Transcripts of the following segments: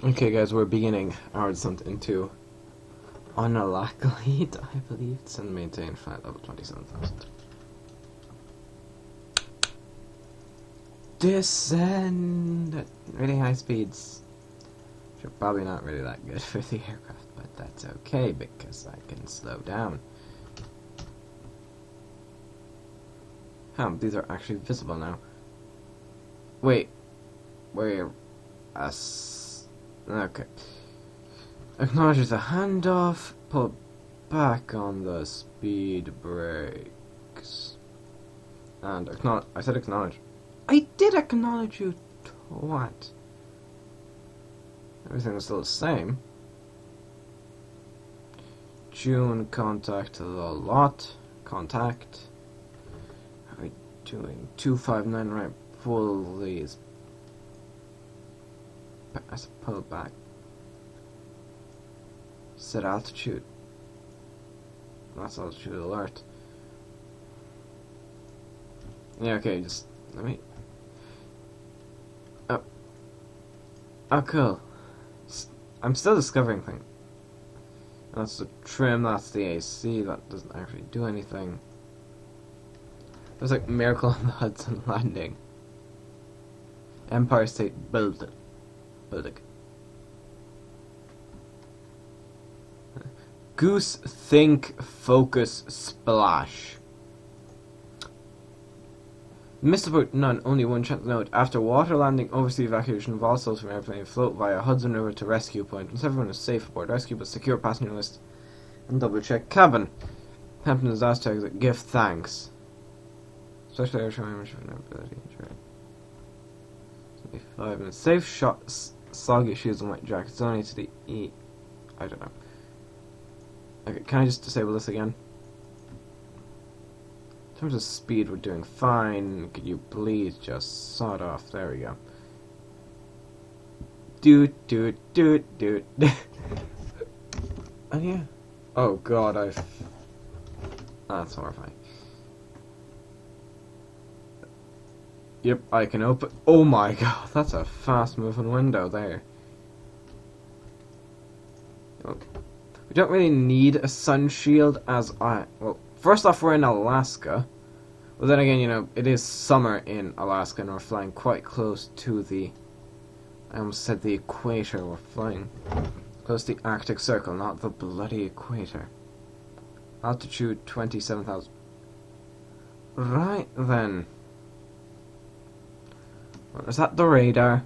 Okay, guys, we're beginning our descent into Unalakleet, I believe. Descend maintain flight level 27,000. Descend at really high speeds. Which are probably not really that good for the aircraft, but that's okay because I can slow down. These are actually visible now. Wait, we're okay. Acknowledge the handoff. Pull back on the speed brakes. And acknowledge. I said acknowledge. I did acknowledge you. What? Everything is still the same. June contact the lot. Contact. Are we doing 259 right? Pull these. I said pull back. Set altitude. That's altitude alert. Yeah, okay, just let me. Oh, cool. I'm still discovering things. That's the trim, that's the AC, that doesn't actually do anything. There's like Miracle on the Hudson Landing. Empire State Building. Goose, think, focus, splash. Missed about none, only one chance note. After water landing, oversea evacuation of all souls from airplane, float via Hudson River to rescue point. Once everyone is safe aboard, rescue but secure passenger list and double check cabin. Hampton disaster exit, give thanks. Special air show image for ability. 5 minutes. Safe shots, soggy shoes and white jackets. Only to the E. I don't know. Okay, can I just disable this again? In terms of speed, we're doing fine. Could you please just sod off? There we go. Doot. Oh yeah. Oh god, that's horrifying. Yep, I can open. Oh my god, that's a fast moving window there. Okay. We don't really need a sun shield as well, first off, we're in Alaska. Well, then again, you know, it is summer in Alaska and we're flying quite close to the... I almost said the equator. We're flying close to the Arctic Circle, not the bloody equator. Altitude 27,000. Right then. Well, is that the radar?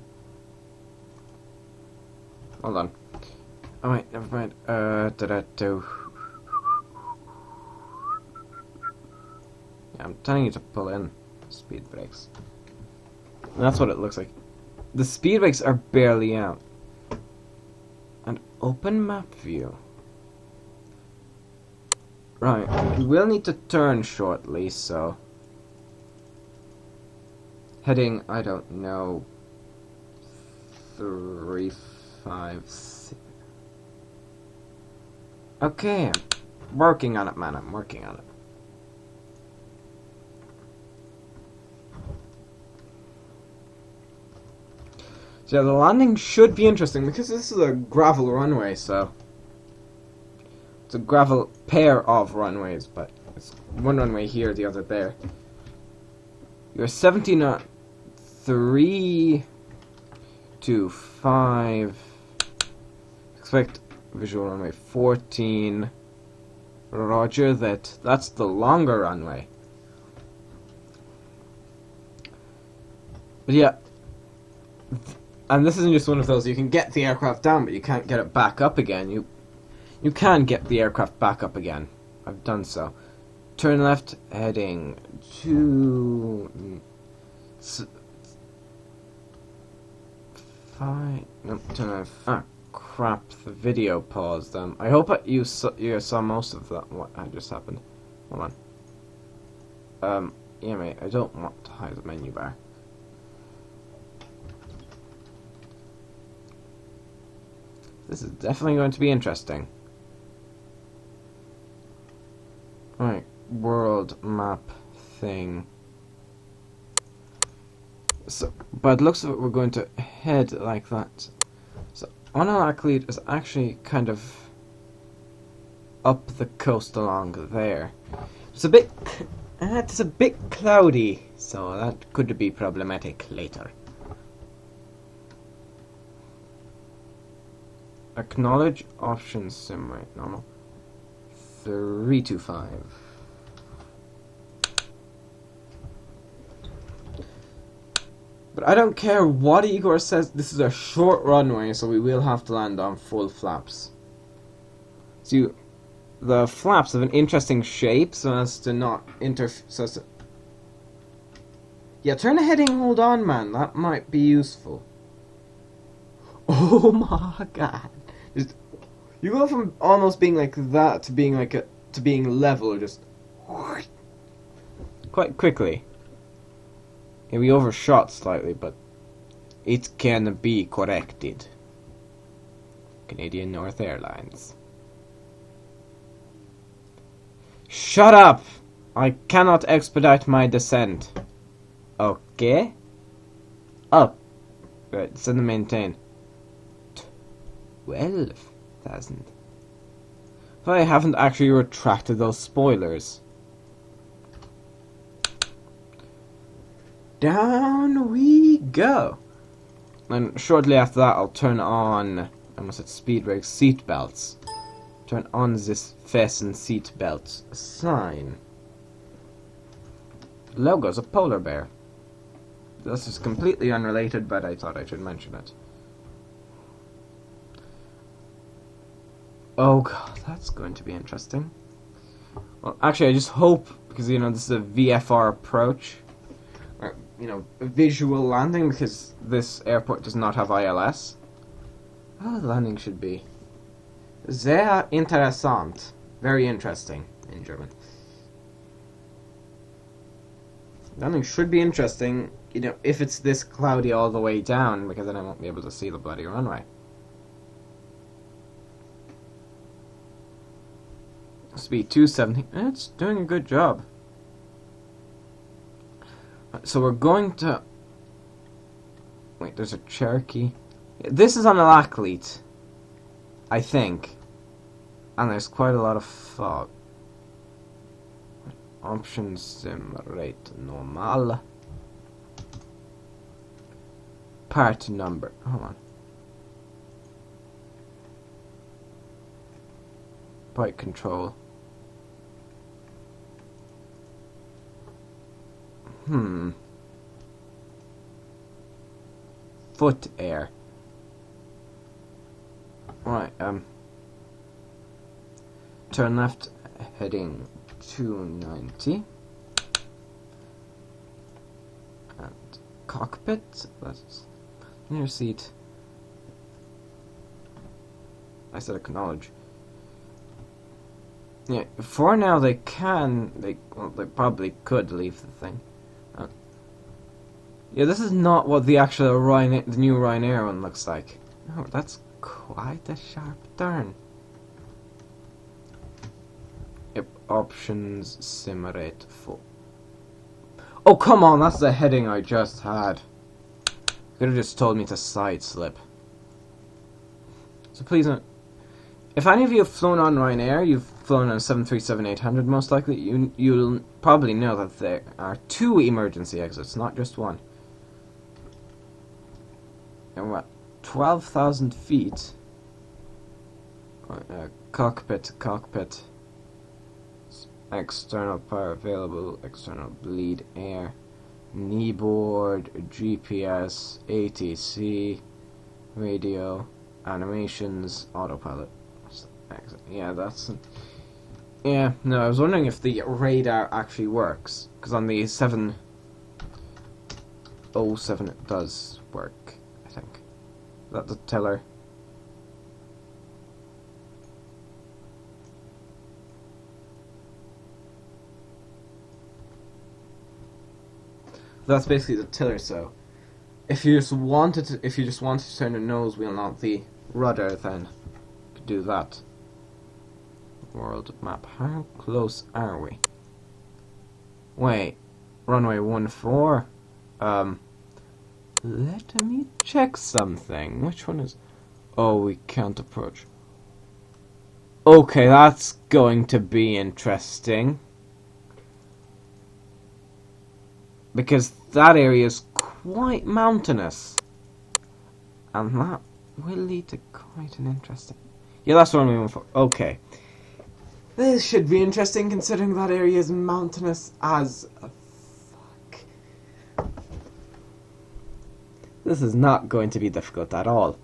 Hold on. Oh wait, never mind. Yeah, I'm telling you to pull in speed brakes. And that's what it looks like. The speed brakes are barely out. And open map view. Right, we will need to turn shortly, so... Heading, I don't know... 3, 5, 6... Okay, I'm working on it, man. I'm working on it. So yeah, the landing should be interesting because this is a gravel runway, so... It's a gravel pair of runways, but it's one runway here, the other there. You're 70 knot 3 to 5. Expect visual runway 14. Roger that. That's the longer runway. But yeah. And this isn't just one of those, you can get the aircraft down, but you can't get it back up again. You can get the aircraft back up again. I've done so. Turn left, heading to... 5... Nope, turn left. Ah, crap, the video paused. I hope you saw most of that, what had just happened. Hold on. Yeah, mate, I don't want to hide the menu bar. This is definitely going to be interesting. Right, world map thing. So, by the looks of it, we're going to head like that. So, Unalakleet is actually kind of up the coast along there. It's a bit cloudy, so that could be problematic later. Acknowledge options sim rate normal 325. But I don't care what Igor says, this is a short runway, so we will have to land on full flaps. So the flaps have an interesting shape, so as to not interfere. Yeah, turn the heading, hold on, man. That might be useful. Oh my god. You go from almost being like that to being level, just quite quickly. Yeah, we overshot slightly, but it can be corrected. Canadian North Airlines. Shut up! I cannot expedite my descent. Okay. Up. Right, send and maintain. 12,000. But I haven't actually retracted those spoilers. Down we go. And shortly after that, I'll turn on, I almost said speed brakes, seat belts. Turn on this fasten seat belt sign. Logo's a polar bear. This is completely unrelated, but I thought I should mention it. Oh god, that's going to be interesting. Well, actually, I just hope, because, you know, this is a VFR approach, or, you know, a visual landing, because this airport does not have ILS. Oh, the landing should be sehr interessant. Very interesting in German. Landing should be interesting, you know, if it's this cloudy all the way down, because then I won't be able to see the bloody runway. Speed 270. It's doing a good job. So we're going to... Wait, there's a Cherokee. This is Unalakleet, I think. And there's quite a lot of fog. Options sim rate normal. Part number. Hold on. Bike control. Foot air. Right, turn left, heading 290. And cockpit, that's in your seat. I said acknowledge. Yeah, for now they probably could leave the thing. Yeah, this is not what the actual the new Ryanair one looks like. Oh, that's quite a sharp turn. Yep, options simulate full. Oh, come on, that's the heading I just had. Could have just told me to side slip. So please don't. If any of you have flown on Ryanair, you've flown on a 737-800 most likely, you'll probably know that there are 2 emergency exits, not just one. And what? 12,000 feet. Cockpit. External power available. External bleed air. Kneeboard. GPS. ATC. Radio. Animations. Autopilot. Yeah, that's... Yeah, no, I was wondering if the radar actually works. Because on the 707 it does work. I think. That's a tiller. That's basically the tiller. So, if you just wanted to turn the nose wheel, not the rudder, then you could do that. World map. How close are we? Wait, runway 14. Let me check something. Which one is... Oh, we can't approach. Okay, that's going to be interesting. Because that area is quite mountainous. And that will lead to quite an interesting... Yeah, that's what I'm aiming for. Okay. This should be interesting considering that area is mountainous as a fuck. This is not going to be difficult at all.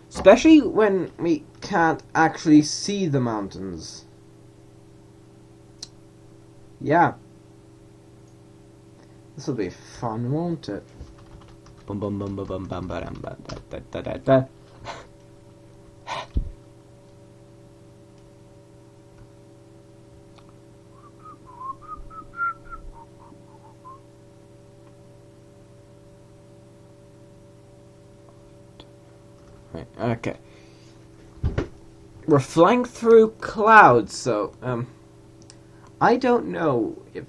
Especially when we can't actually see the mountains. Yeah. This will be fun, won't it? Bum bum bum bum bum bum bum bum da da da da. Right, okay. We're flying through clouds, so I don't know if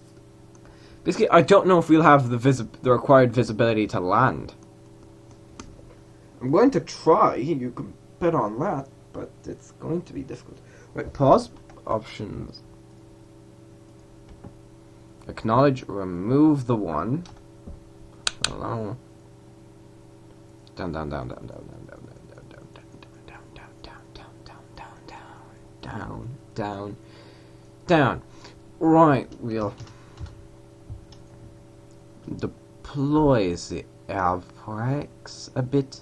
basically I don't know if we'll have the required visibility to land. I'm going to try. You can bet on that, but it's going to be difficult. Right, pause. Options. Acknowledge. Remove the one. Allow. Down, down, down, down, down, down, down, down, down, down, down, down, down, down, down, down, down. Right, we'll deploy the FSX a bit.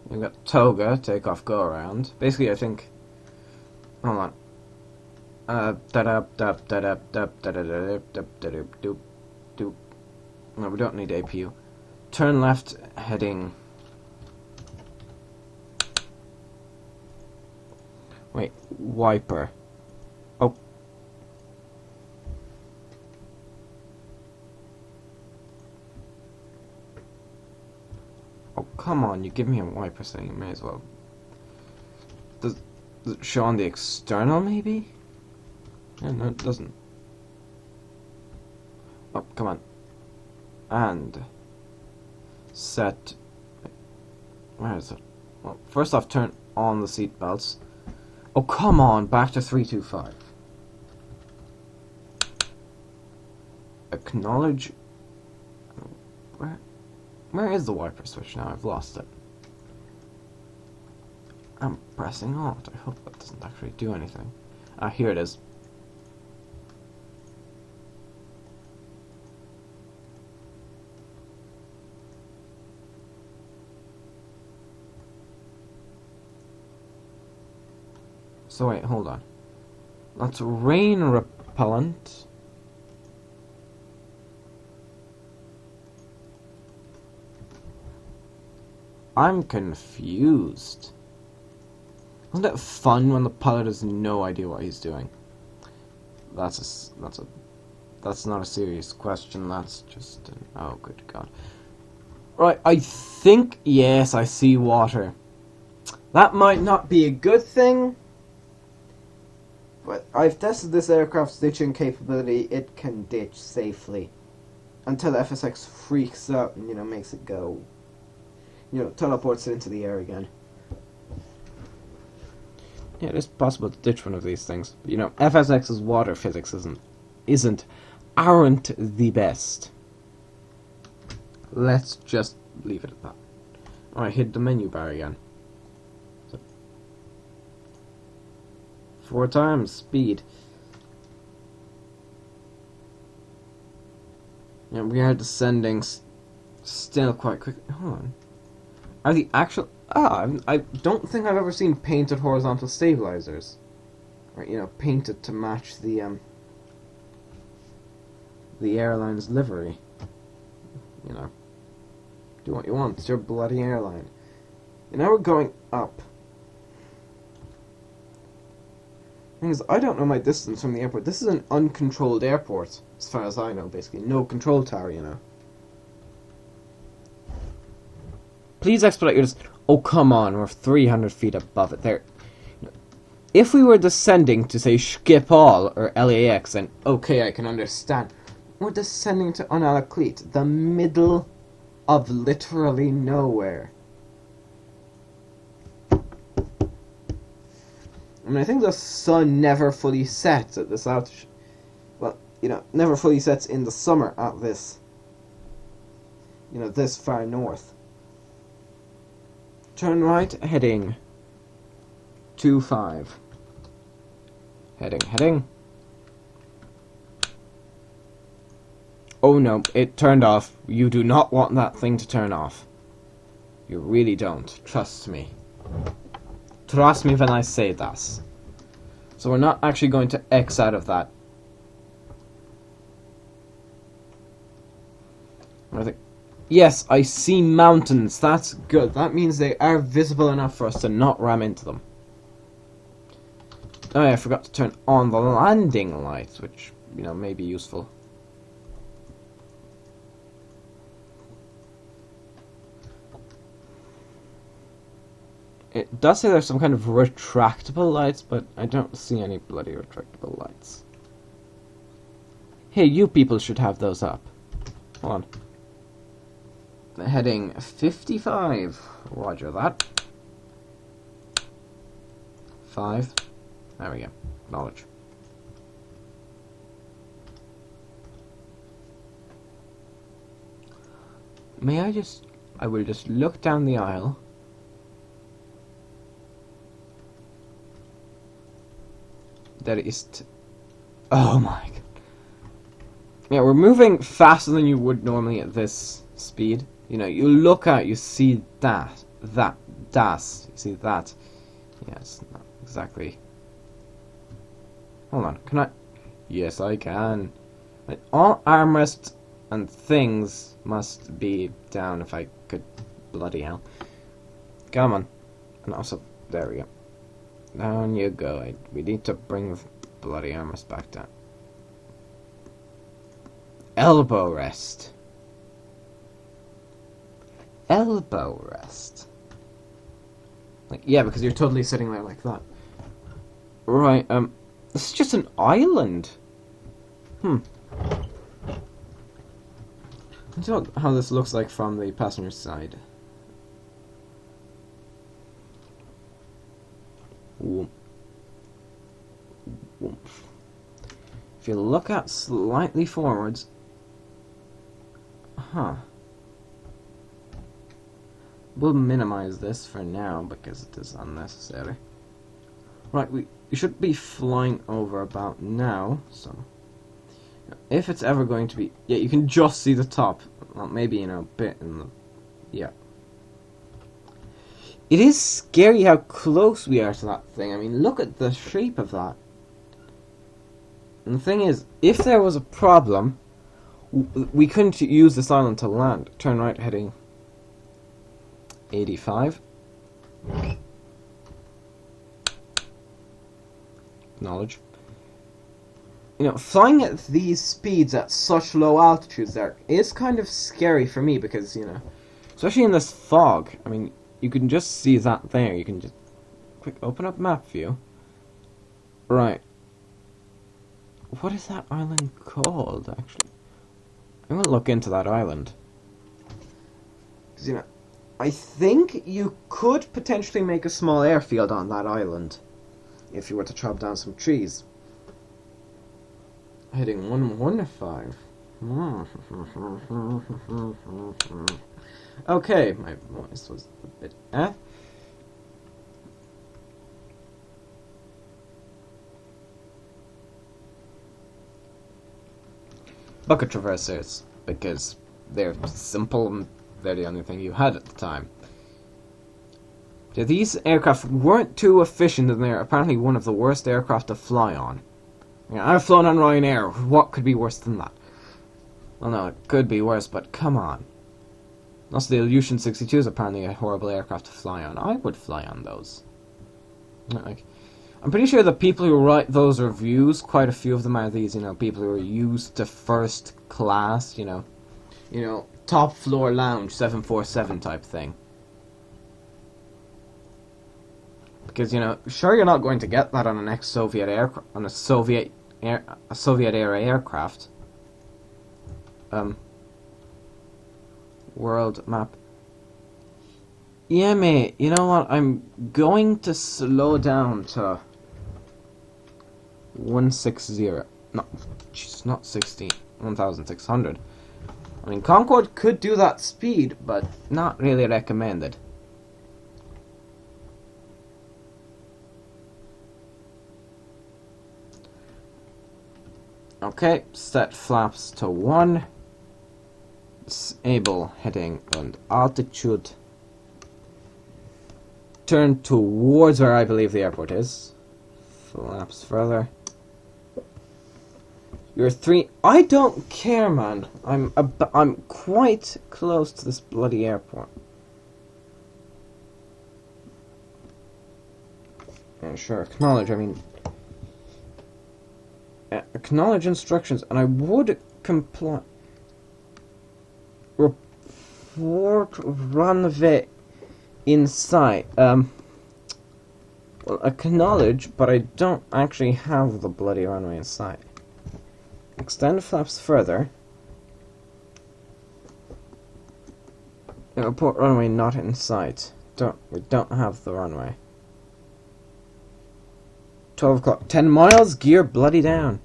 We've got Toga, take off, go around. Basically, I think. Hold on. No, we don't need APU. Turn left, heading. Wait, wiper. Oh. Oh, come on, you give me a wiper, so you may as well. Does it show on the external, maybe? Yeah, no, it doesn't. Oh, come on. And set. Where is it? Well, first off, turn on the seat belts. Oh, come on, back to 325. Acknowledge. Where is the wiper switch now? I've lost it. I'm pressing Alt. I hope that doesn't actually do anything. Ah, here it is. So wait, hold on. That's rain repellent. I'm confused. Isn't it fun when the pilot has no idea what he's doing? That's not a serious question. That's just oh, good God. Right, I think yes, I see water. That might not be a good thing. But I've tested this aircraft's ditching capability. It can ditch safely. Until FSX freaks out and, makes it go. Teleports it into the air again. Yeah, it is possible to ditch one of these things. But, FSX's water physics aren't the best. Let's just leave it at that. Alright, hit the menu bar again. 4 times speed. Yeah, we are descending still quite quick. Hold on. Are the actual... I don't think I've ever seen painted horizontal stabilizers. Right, painted to match the airline's livery. Do what you want. It's your bloody airline. And now we're going up. Thing is, I don't know my distance from the airport. This is an uncontrolled airport, as far as I know, basically. No control tower, Please expedite your oh, come on, we're 300 feet above it. There. If we were descending to, say, Schiphol or LAX, then okay, I can understand. We're descending to Unalakleet, the middle of literally nowhere. I mean, I think the sun never fully sets at this altitude. Well, never fully sets in the summer at this, this far north. Turn right, heading 25. Heading. Oh no, it turned off. You do not want that thing to turn off. You really don't. Trust me. Trust me when I say that. So we're not actually going to X out of that. Yes, I see mountains. That's good. That means they are visible enough for us to not ram into them. Oh yeah, I forgot to turn on the landing lights, which, may be useful. It does say there's some kind of retractable lights, but I don't see any bloody retractable lights. Hey, you people should have those up. Hold on. Heading 55. Roger that. 5. There we go. Knowledge. I will just look down the aisle. There is... Oh my god. Yeah, we're moving faster than you would normally at this speed. You look out, you see that. You see that. Yeah, it's not exactly... Hold on, can I... Yes, I can. All armrests and things must be down if I could... Bloody hell. Come on. And also, there we go. Down you go. We need to bring the bloody armrest back down. Elbow rest. Elbow rest. Yeah, because you're totally sitting there like that. Right, this is just an island. Let's see how this looks like from the passenger side. Whoomp. If you look out slightly forwards... We'll minimize this for now because it is unnecessary. Right, we should be flying over about now, so... If it's ever going to be... Yeah, you can just see the top. Well, maybe, a bit in the... Yeah. It is scary how close we are to that thing. I mean, look at the shape of that. And the thing is, if there was a problem, we couldn't use this island to land. Turn right, heading 85. Knowledge. Flying at these speeds at such low altitudes there is kind of scary for me because, especially in this fog. I mean, you can just see that there. You can just quick open up map view. Right. What is that island called, actually? I'm gonna look into that island. Because, I think you could potentially make a small airfield on that island if you were to chop down some trees. Heading 115. Okay, my voice was a bit Bucket traversers, because they're simple and they're the only thing you had at the time. These aircraft weren't too efficient and they're apparently one of the worst aircraft to fly on. I've flown on Ryanair. What could be worse than that? Well, no, it could be worse, but come on. Also, the Illusion 62 is apparently a horrible aircraft to fly on. I would fly on those. I'm pretty sure the people who write those reviews, quite a few of them are these, people who are used to first class, top floor lounge 747 type thing. Because, sure you're not going to get that on an ex-Soviet aircraft, on a Soviet era aircraft. World map. Yeah, mate, you know what? I'm going to slow down to 160. No, jeez, not 60. 1,600. I mean, Concorde could do that speed, but not really recommended. Okay, set flaps to 1. Disable heading and altitude. Turn towards where I believe the airport is. Flaps further. You're 3. I don't care, man. I'm quite close to this bloody airport. Yeah, sure. Acknowledge. I mean, acknowledge instructions, and I would comply. Report runway in sight. Well, acknowledge, but I don't actually have the bloody runway in sight. Extend flaps further. Report runway not in sight. We don't have the runway. 12 o'clock. 10 miles. Gear bloody down.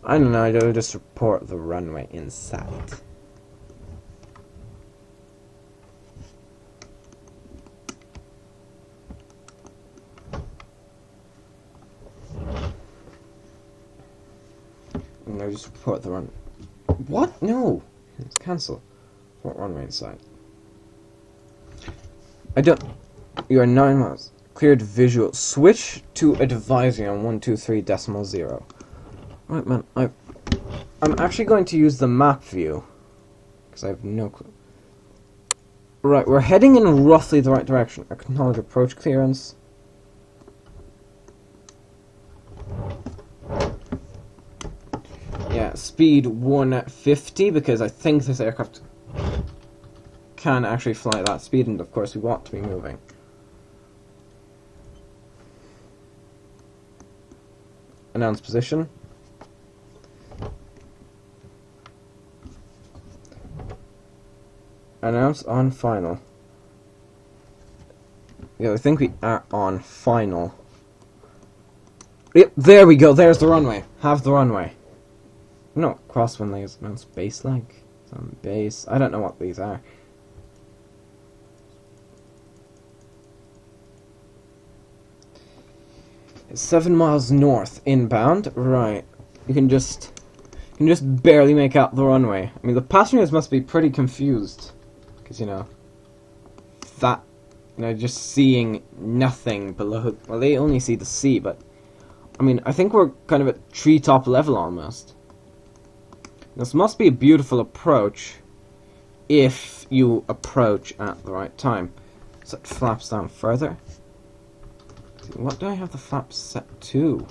I don't know. I'll just report the runway in sight. And I just report the run. What? No. It's cancel. Report runway in sight. I don't. You are 9 miles. Cleared visual. Switch to advisory on 123.0. Right, man. I'm actually going to use the map view because I have no clue. Right, we're heading in roughly the right direction. Acknowledge approach clearance. Yeah, speed 150 because I think this aircraft can actually fly at that speed, and of course we want to be moving. Announce position. Announce on final. Yeah, I think we are on final. Yep, there we go. There's the runway. Have the runway. No, crosswind legs. No, space leg. Some base. I don't know what these are. It's 7 miles north inbound. Right. You can just barely make out the runway. I mean, the passengers must be pretty confused. Because, just seeing nothing below. Well, they only see the sea, but I mean, I think we're kind of at treetop level almost. This must be a beautiful approach if you approach at the right time. Set flaps down further. What do I have the flaps set to?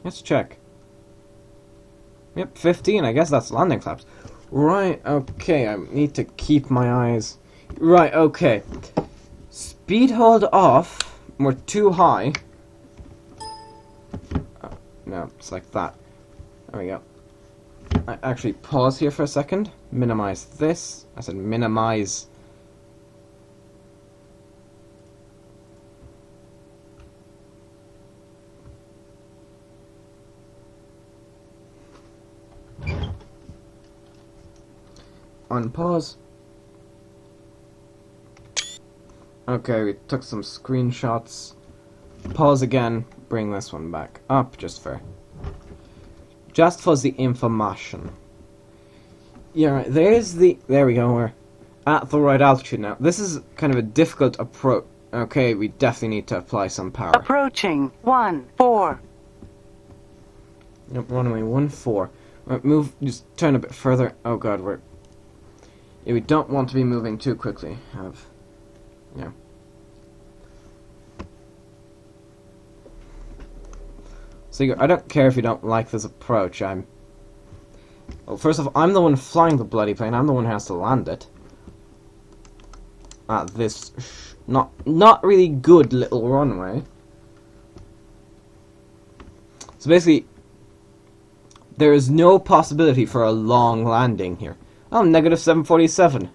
Let's check. Yep, 15. I guess that's landing flaps. Right, okay. I need to keep my eyes. Right, okay. Speed hold off. We're too high. No, it's like that. There we go. I actually pause here for a second. Minimize this. I said minimize. Unpause. Okay, we took some screenshots. Pause again. Bring this one back up just for the information. Yeah, right, there we go, we're at the right altitude now. This is kind of a difficult approach. Okay, we definitely need to apply some power. Approaching 1-4. Yep, runway 14. Right, move, just turn a bit further. Oh god, we don't want to be moving too quickly. So I don't care if you don't like this approach. Well, first of all, I'm the one flying the bloody plane. I'm the one who has to land it. At this not really good little runway. So basically, there is no possibility for a long landing here. Oh, negative 747.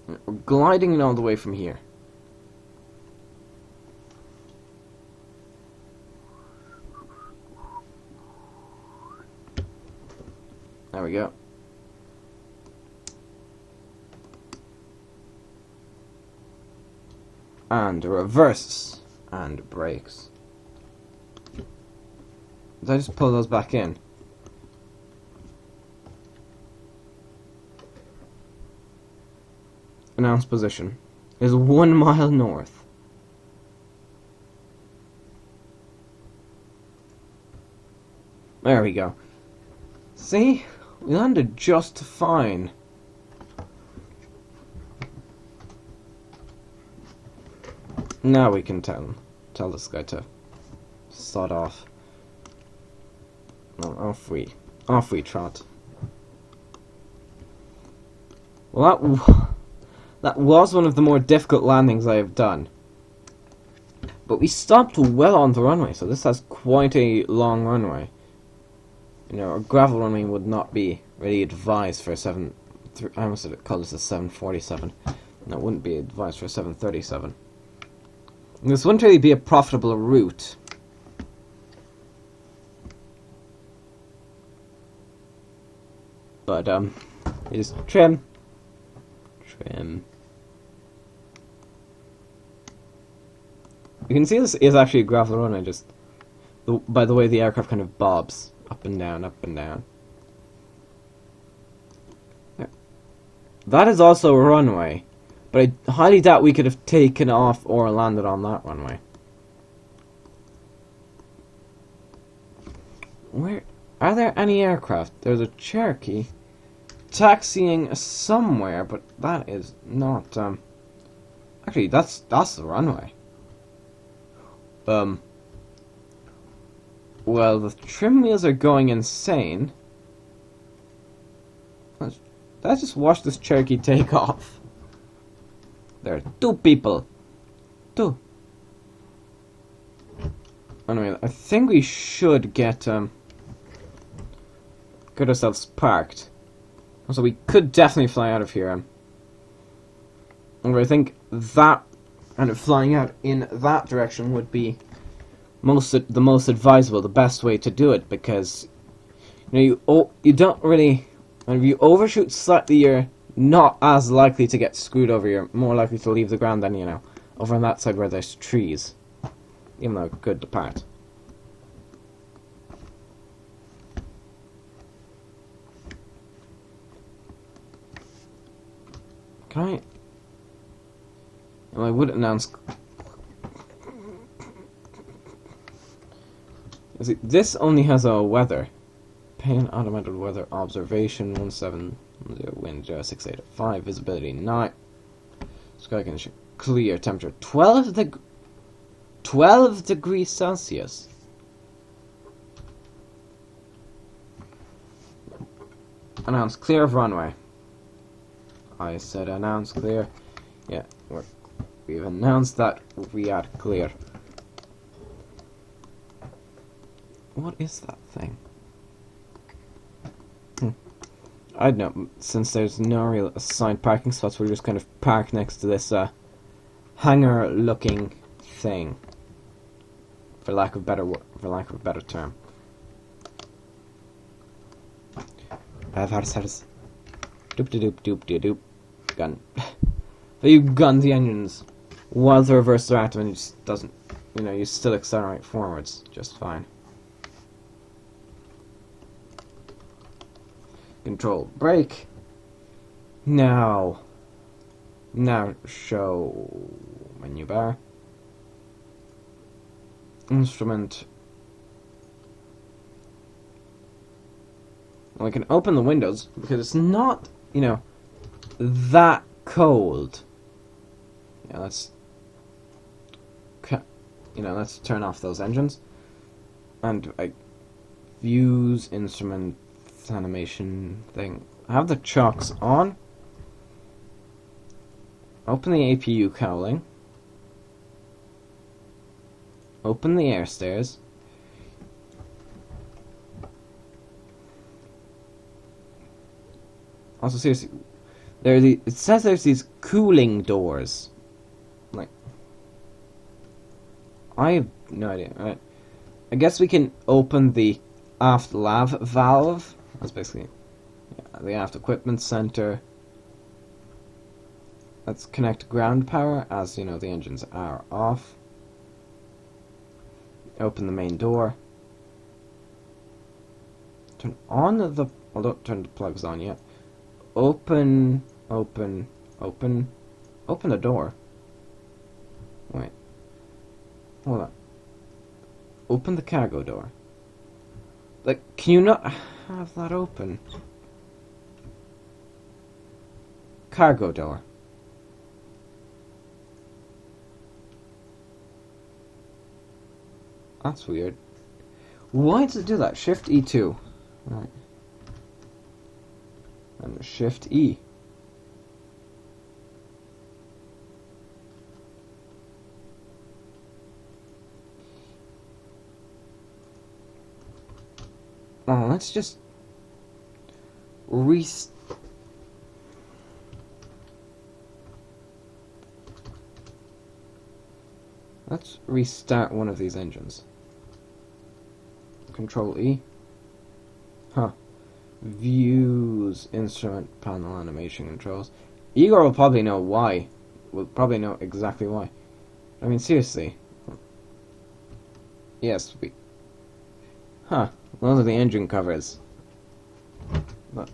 We're gliding it all the way from here. There we go. And reverses and brakes. Did I just pull those back in? Announced position is 1 mile north. There we go. See? We landed just fine. Now we can tell this guy to sod off. Well, off we trot. Well, that was one of the more difficult landings I have done. But we stopped well on the runway, so this has quite a long runway. You know, a gravel runway would not be really advised for a I almost called this a 747. That wouldn't be advised for a 737. This wouldn't really be a profitable route. But, is trim. You can see this is actually a gravel runway, just by the way the aircraft kind of bobs up and down, up and down. Yeah. That is also a runway, but I highly doubt we could have taken off or landed on that runway. Where are there any aircraft? There's a Cherokee taxiing somewhere, but that is not actually that's the runway. Well, the trim wheels are going insane. Let's just watch this Cherokee take off. There are 2 people. 2. Anyway, I think we should get ourselves parked. So we could definitely fly out of here. And I think that kind of flying out in that direction would be the most advisable, the best way to do it, because you don't really, if you overshoot slightly, you're not as likely to get screwed over. You're more likely to leave the ground than, over on that side where there's trees, even though it could depart. Can I would announce. See, this only has a weather. Pane automated weather observation 170 wind 0685 visibility 9. Sky condition clear, temperature 12 degrees Celsius. Announce clear of runway. I said announce clear. Yeah, we've announced that we are clear. What is that thing? I don't know, since there's no real assigned parking spots, we're just kind of parked next to this hangar-looking thing, for lack of a better term. Doop-de-doop-doop-de-doop. Gun. But you gun the engines while the reverse are active, and it just doesn't, you still accelerate forwards just fine. Control brake. Now show menu bar. Instrument. Well, I can open the windows because it's not, that cold. Yeah, let's turn off those engines. And I views instrument animation thing. I have the chocks on. Open the APU cowling. Open the air stairs. Also, seriously, It says there's these cooling doors. Like, I have no idea. Right. I guess we can open the aft lav valve. That's basically the aft equipment center. Let's connect ground power as, you know, the engines are off. Open the main door. Turn on the... Well, don't turn the plugs on yet. Open the door. Wait. Hold on. Open the cargo door. Like, can you not have that open? Cargo door. That's weird. Why does it do that? Shift E2. Right. And Shift E. Oh, let's just let's restart one of these engines. Control E. Huh. Views, instrument panel, animation controls. Igor will probably know why. Will probably know exactly why. I mean, seriously. Yes, we... Huh. Those are the engine covers. But...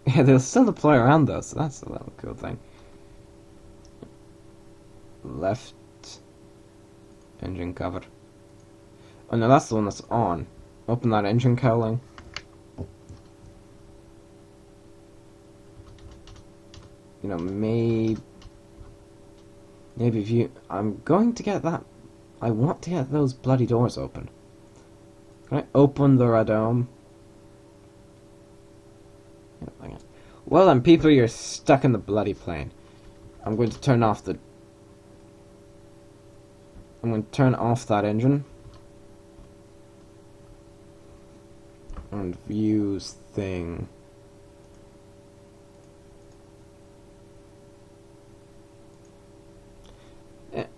Yeah, they'll still deploy around though, so that's a little cool thing. Left... engine cover. Oh no, that's the one that's on. Open that engine cowling. You know, maybe if you... I'm going to get that... I want to get those bloody doors open. Can I open the radome? Well then, people, you're stuck in the bloody plane. I'm going to turn off the... I'm going to turn off that engine. And views thing.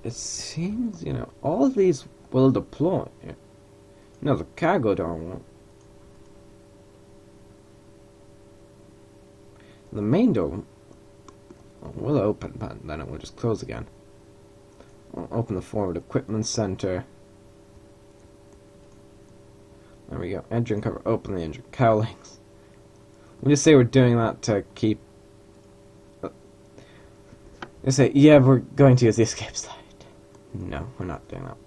It seems, you know, all of these will deploy. No, the cargo door won't. The main door will open, but then it will just close again. I'll open the forward equipment center. There we go. Engine cover. Open the engine cowlings. We just say we're doing that to keep... They say, yeah, we're going to use the escape slide. No, we're not doing that.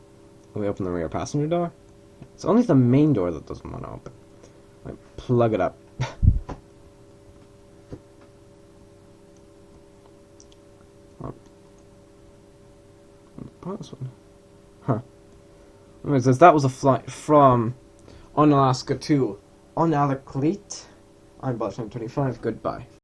We open the rear passenger door. It's only the main door that doesn't want to open. Like, plug it up. This one. Huh. It says that was a flight from Unalaska to Unalakleet. I'm Bot 25. Goodbye.